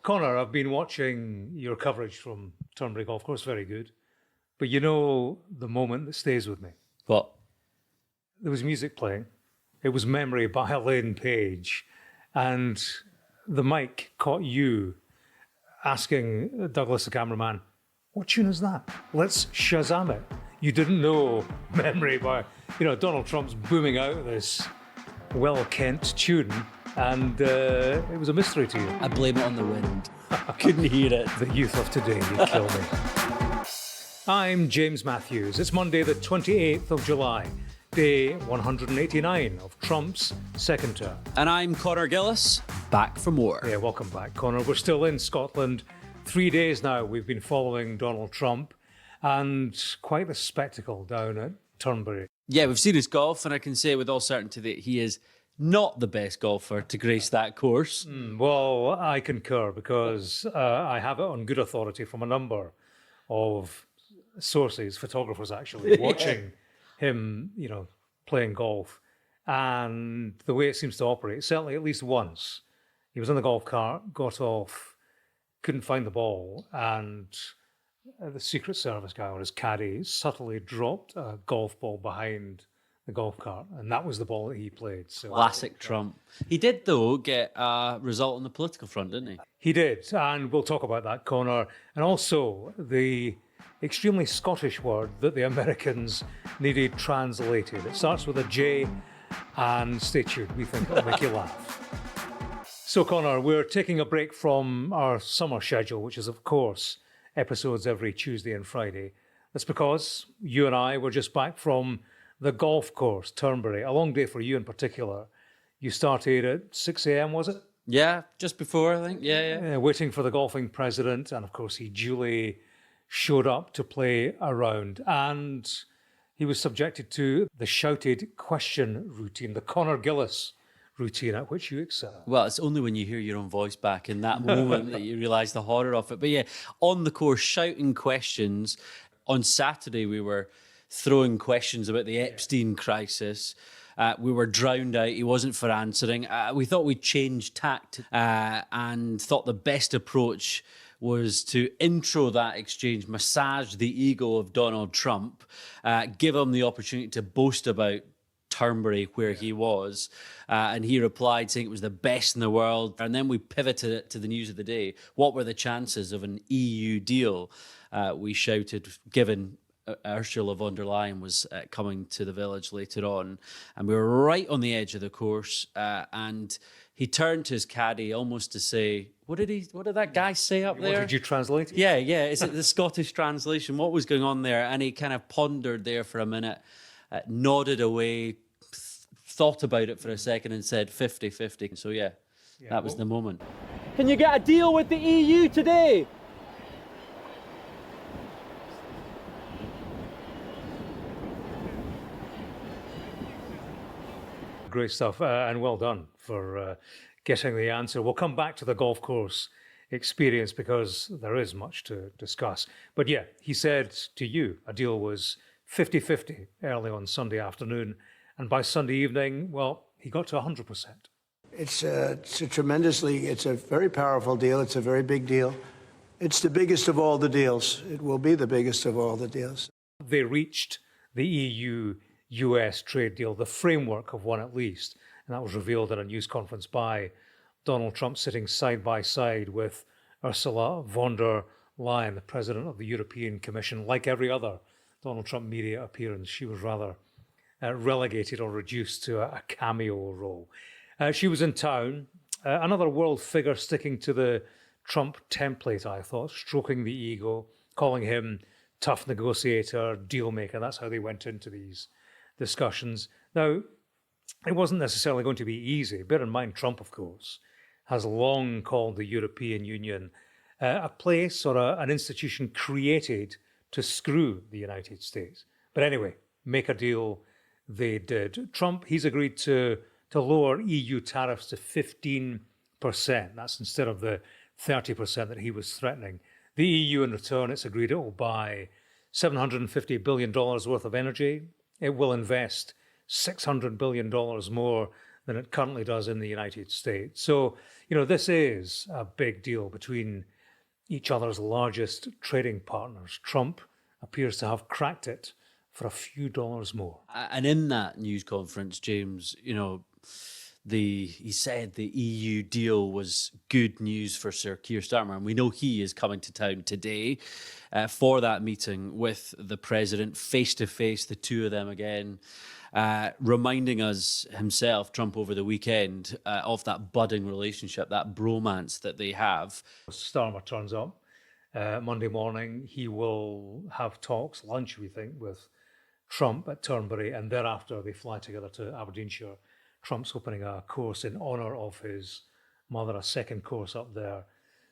Connor, I've been watching your coverage from Turnberry Golf Course, very good. But you know the moment that stays with me? What? There was music playing. It was Memory by Elaine Page. And the mic caught you asking Douglas, the cameraman, what tune is that? Let's Shazam it. You didn't know Memory by, Donald Trump's booming out this well-kent tune. And it was a mystery to you. I blame it on the wind. I couldn't hear it. The youth of today, you kill me. I'm James Matthews. It's Monday, the 28th of July, day 189 of Trump's second term. And I'm Connor Gillis, back for more. Yeah, welcome back, Connor. We're still in Scotland. 3 days now we've been following Donald Trump, and quite the spectacle down at Turnberry. Yeah, we've seen his golf, and I can say with all certainty that he is not the best golfer to grace that course. Well, I concur, because I have it on good authority from a number of sources, photographers actually, watching him, playing golf. And the way it seems to operate, certainly at least once, he was in the golf cart, got off, couldn't find the ball, and the Secret Service guy or his caddie subtly dropped a golf ball behind the golf cart, and that was the ball that he played. So classic Trump. He did, though, get a result on the political front, didn't he? He did, and we'll talk about that, Connor. And also the extremely Scottish word that the Americans needed translated. It starts with a J, and stay tuned, we think it'll make you laugh. So, Connor, we're taking a break from our summer schedule, which is, of course, episodes every Tuesday and Friday. That's because you and I were just back from the golf course, Turnberry. A long day for you in particular. You started at 6 a.m., was it? Yeah, just before, I think. Yeah. Waiting for the golfing president. And of course, he duly showed up to play a round. And he was subjected to the shouted question routine, the Connor Gillis routine, at which you excel. Well, it's only when you hear your own voice back in that moment that you realise the horror of it. But yeah, on the course, shouting questions. On Saturday, we were throwing questions about the Epstein crisis. We were drowned out. He wasn't for answering. We thought we'd change tact and thought the best approach was to intro that exchange, massage the ego of Donald Trump, give him the opportunity to boast about Turnberry, where he was, and he replied saying it was the best in the world. And then we pivoted to the news of the day. What were the chances of an EU deal? We shouted, given Ursula von der Leyen was coming to the village later on, and we were right on the edge of the course, and he turned to his caddie almost to say, what did that guy say up there? What did you translate? Yeah, is it the Scottish translation? What was going on there? And he kind of pondered there for a minute, nodded away, thought about it for a second and said 50-50. So yeah, that was the moment. Can you get a deal with the EU today? Great stuff, and well done for getting the answer. We'll come back to the golf course experience because there is much to discuss. But yeah, he said to you a deal was 50-50 early on Sunday afternoon, and by Sunday evening, well, he got to 100%. It's a very powerful deal. It's a very big deal. It's the biggest of all the deals. It will be the biggest of all the deals. They reached the EU-US trade deal, the framework of one at least, and that was revealed at a news conference by Donald Trump sitting side by side with Ursula von der Leyen, the president of the European Commission. Like every other Donald Trump media appearance, she was rather relegated or reduced to a cameo role. She was in town, another world figure sticking to the Trump template, I thought, stroking the ego, calling him tough negotiator, deal maker. That's how they went into these discussions. Now, it wasn't necessarily going to be easy. Bear in mind, Trump, of course, has long called the European Union a place or an institution created to screw the United States. But anyway, make a deal they did. Trump, he's agreed to lower EU tariffs to 15%. That's instead of the 30% that he was threatening. The EU, in return, it's agreed it will buy $750 billion worth of energy. It will invest $600 billion more than it currently does in the United States. So, this is a big deal between each other's largest trading partners. Trump appears to have cracked it for a few dollars more. And in that news conference, James, he said the EU deal was good news for Sir Keir Starmer, and we know he is coming to town today for that meeting with the president, face to face, the two of them again, reminding us himself, Trump, over the weekend, of that budding relationship, that bromance that they have. Starmer turns up Monday morning. He will have talks, lunch, we think, with Trump at Turnberry, and thereafter they fly together to Aberdeenshire. Trump's opening a course in honour of his mother, a second course up there.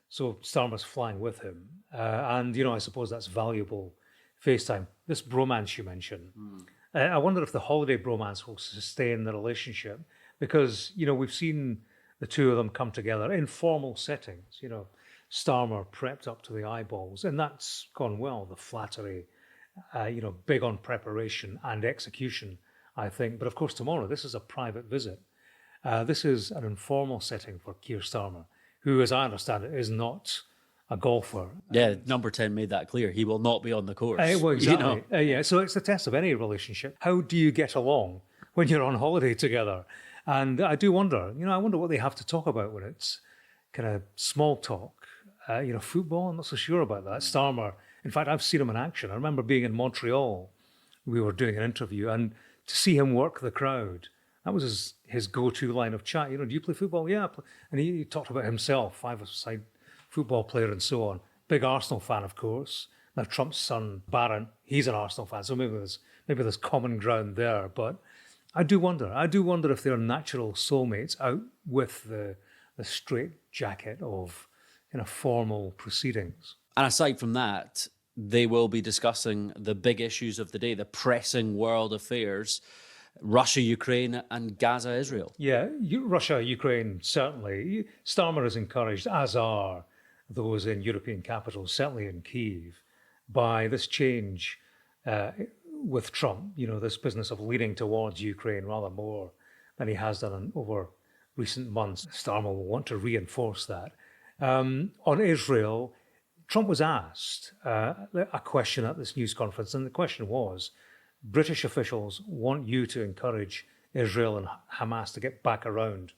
So Starmer's flying with him. And, I suppose that's valuable FaceTime. This bromance you mentioned, I wonder if the holiday bromance will sustain the relationship, because, we've seen the two of them come together in formal settings. Starmer prepped up to the eyeballs, and that's gone well. The flattery, big on preparation and execution, I think. But of course, tomorrow, this is a private visit. This is an informal setting for Keir Starmer, who, as I understand it, is not a golfer. Yeah, number 10 made that clear. He will not be on the course. Well, exactly. Yeah, so it's the test of any relationship. How do you get along when you're on holiday together? And I do wonder, I wonder what they have to talk about when it's kind of small talk. Football, I'm not so sure about that. Starmer, in fact, I've seen him in action. I remember being in Montreal. We were doing an interview, and to see him work the crowd, that was his go-to line of chat. Do you play football? Yeah. And he talked about himself, five-a-side football player and so on. Big Arsenal fan, of course. Now, Trump's son, Barron, he's an Arsenal fan, so maybe there's common ground there. But I do wonder if they're natural soulmates out with the straight jacket of formal proceedings. And aside from that, they will be discussing the big issues of the day, the pressing world affairs, Russia, Ukraine, and Gaza, Israel. Yeah, Russia, Ukraine, certainly. Starmer is encouraged, as are those in European capitals, certainly in Kyiv, by this change with Trump, this business of leaning towards Ukraine rather more than he has done over recent months. Starmer will want to reinforce that. On Israel, Trump was asked a question at this news conference, and the question was, British officials want you to encourage Israel and Hamas to get back around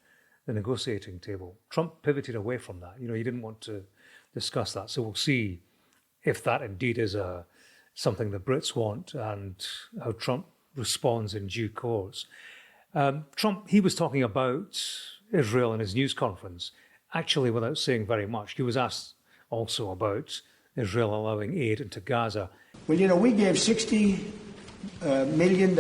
the negotiating table. Trump pivoted away from that. He didn't want to discuss that. So we'll see if that indeed is something the Brits want and how Trump responds in due course. Trump, he was talking about Israel in his news conference, actually without saying very much. He was asked also about Israel allowing aid into Gaza. Well, we gave $60 million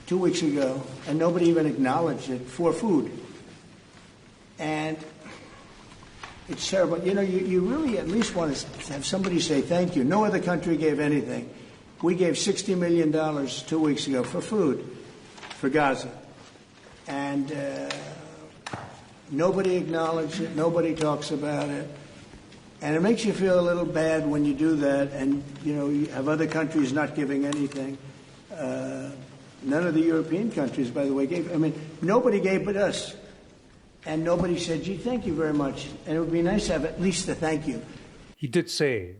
2 weeks ago, and nobody even acknowledged it, for food. And it's terrible. You really at least want to have somebody say thank you. No other country gave anything. We gave $60 million 2 weeks ago for food for Gaza. And nobody acknowledged it. Nobody talks about it. And it makes you feel a little bad when you do that, and you have other countries not giving anything. None of the European countries, by the way, gave. Nobody gave but us, and nobody said, "Gee, thank you very much." And it would be nice to have at least a thank you. He did say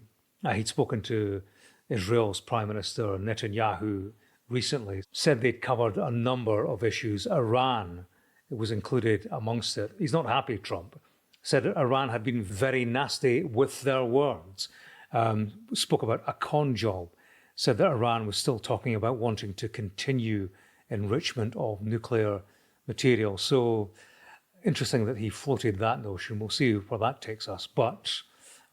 he'd spoken to Israel's Prime Minister Netanyahu recently. Said they'd covered a number of issues. Iran was included amongst it. He's not happy, Trump. Said Iran had been very nasty with their words, spoke about a con job, said that Iran was still talking about wanting to continue enrichment of nuclear material. So interesting that he floated that notion. We'll see where that takes us. But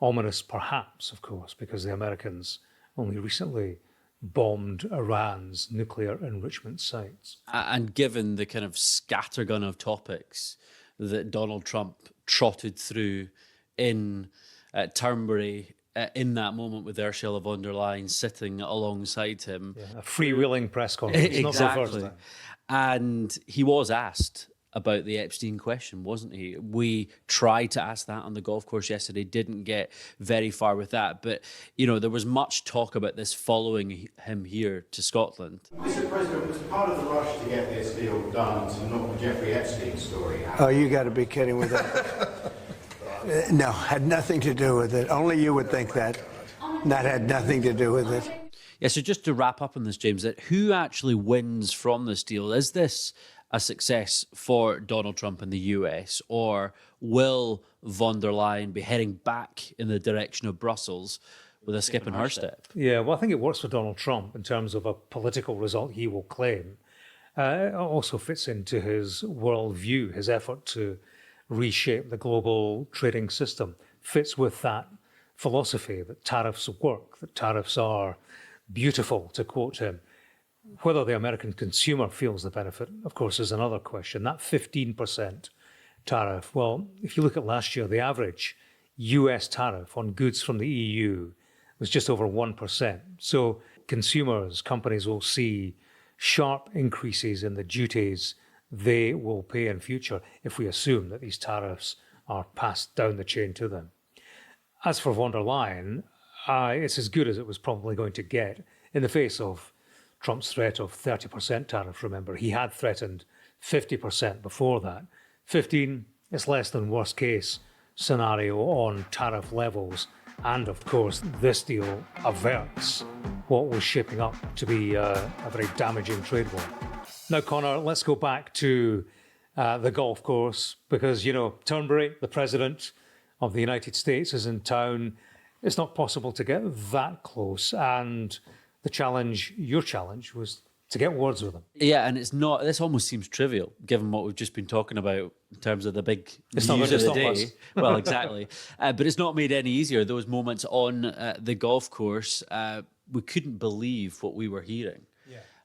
ominous perhaps, of course, because the Americans only recently bombed Iran's nuclear enrichment sites. And given the kind of scattergun of topics that Donald Trump trotted through in Turnberry in that moment with Ursula von der Leyen sitting alongside him. Yeah, a freewheeling press conference, exactly. not the first time. And he was asked about the Epstein question, wasn't he? We tried to ask that on the golf course yesterday, didn't get very far with that. But, you know, there was much talk about this following him here to Scotland. Mr. President, was part of the rush to get this deal done to knock the Jeffrey Epstein story out? Oh, you got to be kidding with that. No, had nothing to do with it. Only you would think that. That had nothing to do with it. Yeah, so just to wrap up on this, James, that who actually wins from this deal? Is this a success for Donald Trump in the US, or will von der Leyen be heading back in the direction of Brussels with a skip in her step? Yeah, well, I think it works for Donald Trump in terms of a political result he will claim. It also fits into his worldview, his effort to reshape the global trading system, fits with that philosophy that tariffs work, that tariffs are beautiful, to quote him. Whether the American consumer feels the benefit, of course, is another question. That 15% tariff, well, if you look at last year, the average US tariff on goods from the EU was just over 1%. So consumers, companies will see sharp increases in the duties they will pay in future if we assume that these tariffs are passed down the chain to them. As for von der Leyen, it's as good as it was probably going to get in the face of Trump's threat of 30% tariff. Remember, he had threatened 50% before that. 15 is less than worst case scenario on tariff levels. And of course, this deal averts what was shaping up to be a very damaging trade war. Now, Connor, let's go back to the golf course because, you know, Turnberry, the president of the United States, is in town. It's not possible to get that close. And the challenge, your challenge, was to get words with him. Yeah, and it's not, this almost seems trivial, given what we've just been talking about in terms of the big It's news of the not day. much. Well, exactly. But it's not made any easier. Those moments on the golf course, we couldn't believe what we were hearing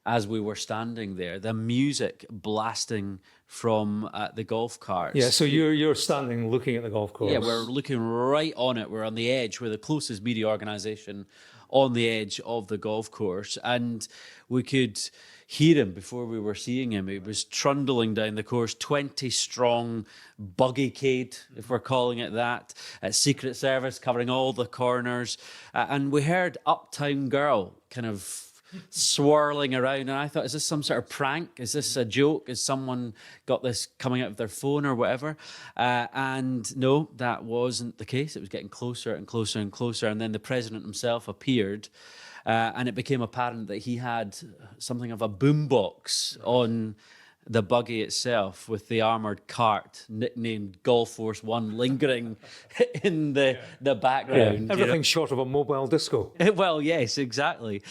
as we were standing there. The music blasting from the golf carts. Yeah, so you're standing looking at the golf course. Yeah, we're looking right on it. We're on the edge. We're the closest media organisation on the edge of the golf course. And we could hear him before we were seeing him. He was trundling down the course, 20 strong buggy-cade, if we're calling it that. Secret Service covering all the corners. And we heard Uptown Girl kind of swirling around, and I thought, is this some sort of prank? Is this a joke? Has someone got this coming out of their phone or whatever? And no, that wasn't the case. It was getting closer and closer and closer, and then the president himself appeared, and it became apparent that he had something of a boombox on the buggy itself, with the armoured cart nicknamed Golf Force One lingering in the background. Yeah. Everything short of a mobile disco. Well, yes, exactly.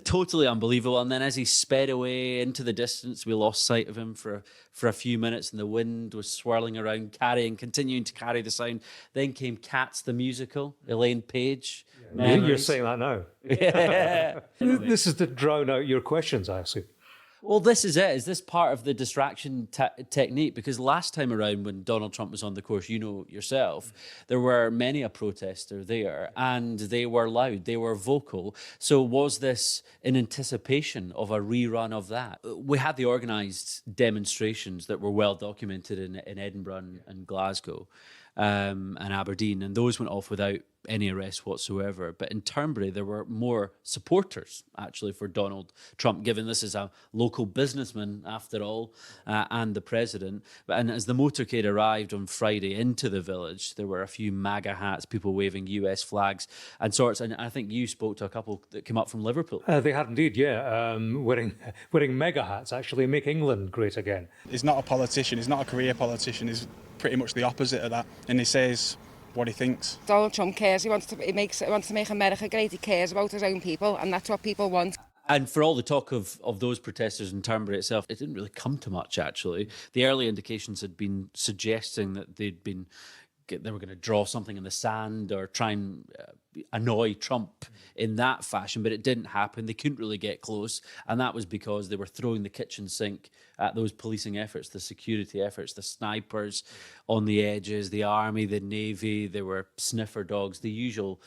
Totally unbelievable. And then as he sped away into the distance, we lost sight of him for a few minutes, and the wind was swirling around, continuing to carry the sound. Then came Cats the musical, Elaine Page. You're saying that now. Yeah. This is to drown out your questions, I assume. Well, this is it. Is this part of the distraction technique? Because last time around when Donald Trump was on the course, you know yourself, there were many a protester there, and they were loud, they were vocal. So was this in anticipation of a rerun of that? We had the organised demonstrations that were well documented in Edinburgh and Glasgow and Aberdeen, and those went off without any arrest whatsoever. But in Turnberry, there were more supporters, actually, for Donald Trump, given this is a local businessman, after all, and the president. And as the motorcade arrived on Friday into the village, there were a few MAGA hats, people waving US flags and sorts. And I think you spoke to a couple that came up from Liverpool. They had indeed, yeah. Wearing mega hats, actually, make England great again. He's not a politician. He's not a career politician. He's pretty much the opposite of that. And he says what he thinks. Donald Trump cares. He wants to make America great. He cares about his own people, and that's what people want. And for all the talk of those protesters in Turnberry itself, it didn't really come to much, actually. The early indications had been suggesting that they were going to draw something in the sand or try and annoy Trump in that fashion, but it didn't happen. They couldn't really get close, and that was because they were throwing the kitchen sink at those policing efforts, the security efforts, the snipers on the edges, the army, the navy. There were sniffer dogs, the usual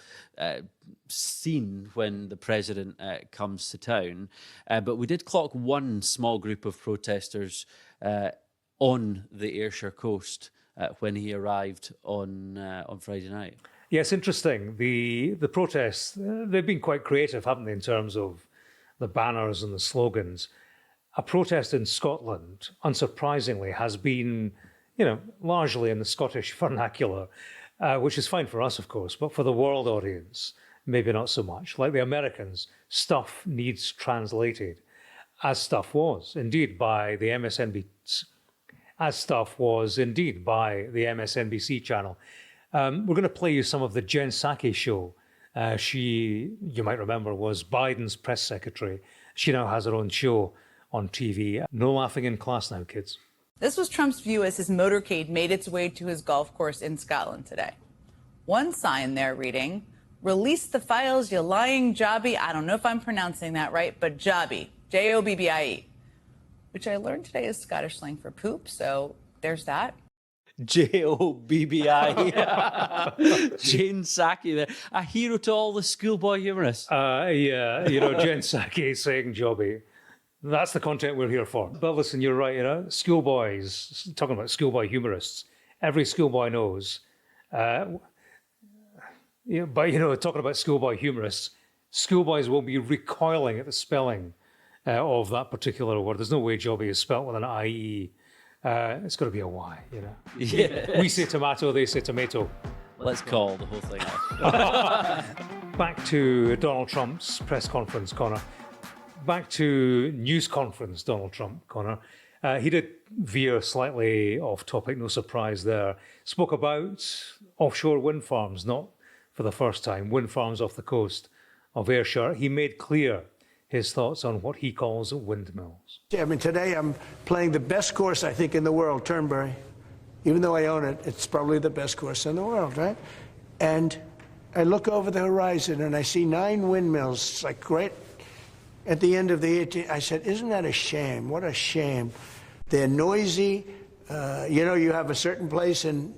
scene when the president comes to town. But we did clock one small group of protesters on the Ayrshire coast when he arrived on Friday night. Yeah, it's interesting. The protests, they've been quite creative, haven't they, in terms of the banners and the slogans. A protest in Scotland, unsurprisingly, has been, largely in the Scottish vernacular, which is fine for us, of course, but for the world audience, maybe not so much. Like the Americans, stuff needs translated, as stuff was indeed by the MSNBC channel. We're going to play you some of the Jen Psaki show. She, you might remember, was Biden's press secretary. She now has her own show on TV. No laughing in class now, kids. This was Trump's view as his motorcade made its way to his golf course in Scotland today. One sign there reading, "Release the files, you lying Joby." I don't know if I'm pronouncing that right, but Joby, Jobbie, which I learned today is Scottish slang for poop, so there's that. Jobbi. Jane Psaki there. A hero to all the schoolboy humorists. Yeah, Jen Psaki saying Joby. That's the content we're here for. But listen, you're right, schoolboys, talking about schoolboy humorists, every schoolboy knows. Talking about schoolboy humorists, schoolboys will be recoiling at the spelling of that particular word. There's no way Joby is spelt with an IE. It's got to be a Y, Yeah. We say tomato, they say tomato. Let's call the whole thing off. Back to Donald Trump's press conference, Connor. Back to news conference, Donald Trump, Connor. He did veer slightly off topic, no surprise there. Spoke about offshore wind farms, not for the first time, wind farms off the coast of Ayrshire. He made clear his thoughts on what he calls windmills. I mean, today I'm playing the best course, I think, in the world, Turnberry. Even though I own it, it's probably the best course in the world, right? And I look over the horizon and I see 9 windmills. It's like right at the end of the 18th. I said, isn't that a shame? What a shame. They're noisy. You have a certain place in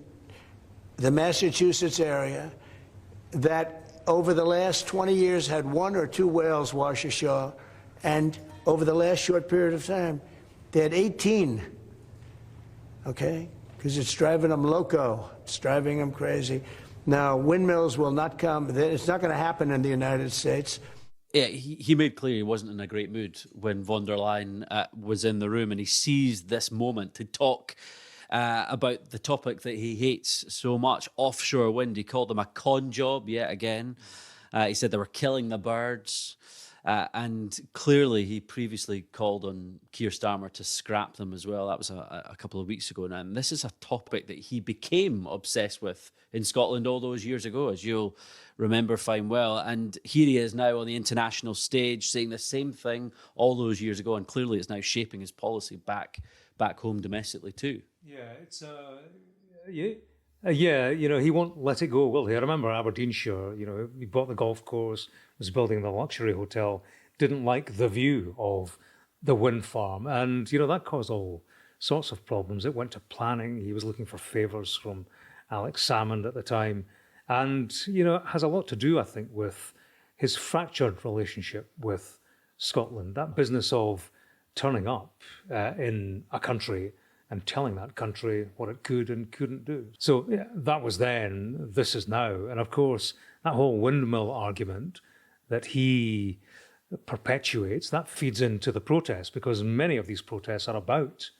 the Massachusetts area that over the last 20 years had 1 or 2 whales wash ashore, and over the last short period of time, they had 18, okay? Because it's driving them loco. It's driving them crazy. Now, windmills will not come. It's not going to happen in the United States. Yeah, he made clear he wasn't in a great mood when von der Leyen was in the room, and he seized this moment to talk about the topic that he hates so much, offshore wind. He called them a con job yet again. He said they were killing the birds. And clearly he previously called on Keir Starmer to scrap them as well. That was a couple of weeks ago now. And this is a topic that he became obsessed with in Scotland all those years ago, as you'll remember fine well. And here he is now on the international stage saying the same thing all those years ago. And clearly it's now shaping his policy back home domestically too. Yeah, it's he won't let it go, will he? I remember Aberdeenshire, he bought the golf course, was building the luxury hotel, didn't like the view of the wind farm. And, that caused all sorts of problems. It went to planning. He was looking for favours from Alex Salmond at the time. And, it has a lot to do, I think, with his fractured relationship with Scotland. That business of turning up in a country and telling that country what it could and couldn't do. So that was then, this is now. And of course, that whole windmill argument that he perpetuates, that feeds into the protests, because many of these protests are about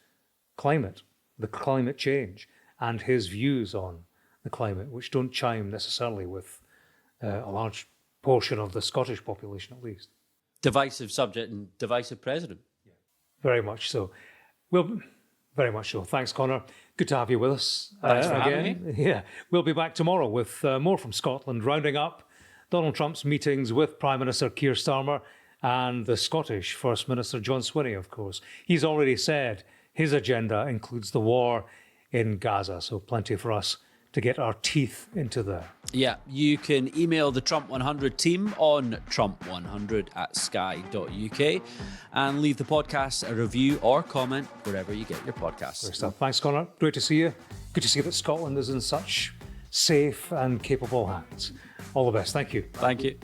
climate, the climate change, and his views on the climate, which don't chime necessarily with a large portion of the Scottish population, at least. Divisive subject and divisive president. Very much so. Very much so. Thanks, Connor. Good to have you with us Thanks for again. having me. Yeah, we'll be back tomorrow with more from Scotland, rounding up Donald Trump's meetings with Prime Minister Keir Starmer and the Scottish First Minister John Swinney, of course. He's already said his agenda includes the war in Gaza, so plenty for us to get our teeth into there. Yeah, you can email the Trump 100 team on trump100@sky.uk and leave the podcast a review or comment wherever you get your podcasts. Great stuff. Thanks, Connor. Great to see you. Good to see that Scotland is in such safe and capable hands. All the best. Thank you. Thank you.